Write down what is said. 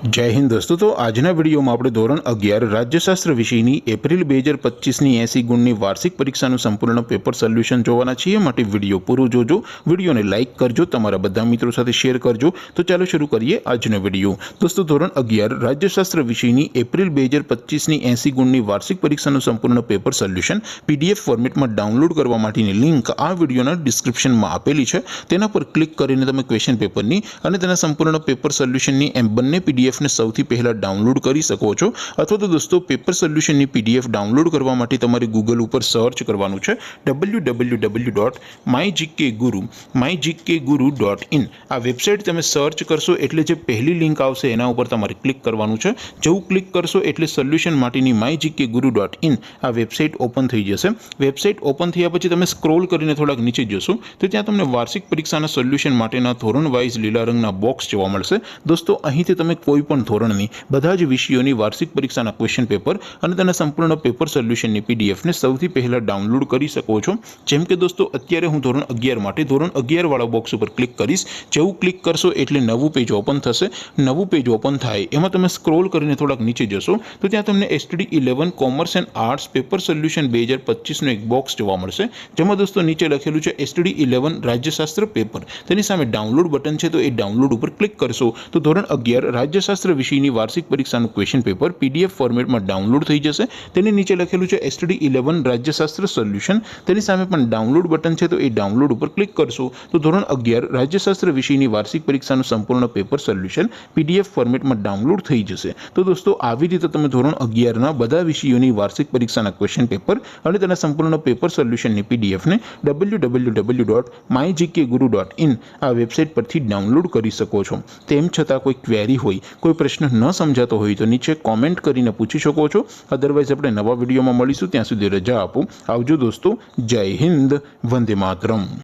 जय हिंद दोस्तों। तो आजना वीडियो में આપણે ધોરણ 11 રાજ્યશાસ્ત્ર વિષયની એપ્રિલ 2025ની 80 ગુણની વાર્ષિક પરીક્ષાનું સંપૂર્ણ પેપર સોલ્યુશન જોવાના છીએ। માટે વિડિયો પૂરો જોજો, વિડિયોને લાઈક કરજો, તમારા બધા મિત્રો સાથે શેર કરજો। તો ચાલો શરૂ કરીએ આજનો વિડિયો। દોસ્તો ધોરણ 11 રાજ્યશાસ્ત્ર વિષયની એપ્રિલ 2025ની 80 ગુણની વાર્ષિક પરીક્ષાનું સંપૂર્ણ પેપર સોલ્યુશન પીડીએફ ફોર્મેટમાં ડાઉનલોડ કરવા માટેની લિંક આ વિડિયોના ડિસ્ક્રિપ્શનમાં આપેલી છે। તેના પર ક્લિક કરીને તમે ક્વેશ્ચન પેપરની અને તેના સંપૂર્ણ પેપર સોલ્યુશનની એમ બંને પીડીએફ ने સૌથી પહેલા ડાઉનલોડ કરી શકો છો। અથવા તો દોસ્તો પેપર સોલ્યુશનની પીડીએફ ડાઉનલોડ કરવા માટે તમારે ગૂગલ ઉપર સર્ચ કરવાનું છે www.mygkguru.in। આ વેબસાઇટ તમે સર્ચ કરશો એટલે જે પહેલી લિંક આવશે એના ઉપર તમારે ક્લિક કરવાનું છે। જેવું ક્લિક કરશો એટલે સોલ્યુશન માટેની mygkguru.in આ વેબસાઇટ ઓપન થઈ જશે। વેબસાઇટ ઓપન થયા પછી તમે સ્ક્રોલ કરીને થોડાક નીચે જશો તો ત્યાં તમને વાર્ષિક પરીક્ષાના સોલ્યુશન માટેના ધોરણ વાઇઝ લીલા રંગના બોક્સ જોવા મળશે। દોસ્તો અહીંથી તમે કોઈ પણ ધોરણની બધા જ વિષયોની વાર્ષિક પરીક્ષાના ક્વેશ્ચન પેપર અને તેના સંપૂર્ણ પેપર સોલ્યુશનની પીડીએફને સૌથી પહેલા ડાઉનલોડ કરી શકો છો। જેમ કે દોસ્તો અત્યારે હું ધોરણ 11 માટે ધોરણ 11 વાળા બોક્સ ઉપર ક્લિક કરીશ। જેવું ક્લિક કરશો એટલે નવું પેજ ઓપન થશે। નવું પેજ ઓપન થાય એમાં તમે સ્ક્રોલ કરીને થોડાક નીચે જશો તો ત્યાં તમને STD 11 commerce and arts paper solution 2025નું એક બોક્સ જોવા મળશે। જેમાં દોસ્તો નીચે લખેલું છે STD 11 રાજ્યશાસ્ત્ર પેપર। તેની સામે ડાઉનલોડ બટન છે તો એ ડાઉનલોડ ઉપર ક્લિક કરશો તો ધોરણ 11 રાજ્યશાસ્ત્ર વિષયની વાર્ષિક પરીક્ષાનું ક્વેશ્ચન પેપર પીડીએફ ફોર્મેટમાં ડાઉનલોડ થઈ જશે। તેની નીચે લખેલું છે STD 11 રાજ્યશાસ્ત્ર સોલ્યુશન। તેની સામે પણ ડાઉનલોડ બટન છે તો એ ડાઉનલોડ ઉપર ક્લિક કરશો તો ધોરણ 11 રાજ્યશાસ્ત્ર વિષયની વાર્ષિક પરીક્ષાનું સંપૂર્ણ પેપર સોલ્યુશન પીડીએફ ફોર્મેટમાં ડાઉનલોડ થઈ જશે। તો દોસ્તો આવી રીતે તમે ધોરણ 11ના બધા વિષયોની વાર્ષિક પરીક્ષાના ક્વેશ્ચન પેપર અને તેના સંપૂર્ણ પેપર સોલ્યુશનની પીડીએફને www.mygkguru.in આ વેબસાઇટ પરથી ડાઉનલોડ કરી શકો છો। તેમ છતાં કોઈ ક્વેરી હોય, કોઈ પ્રશ્ન ન સમજાતો હોય તો નીચે કોમેન્ટ કરીને પૂછી શકો છો। અધરવાઇઝ આપણે નવા વિડીયોમાં મળીશું, ત્યાં સુધી રજા આપો। આવજો દોસ્તો। જય હિન્દ, વંદે માતરમ।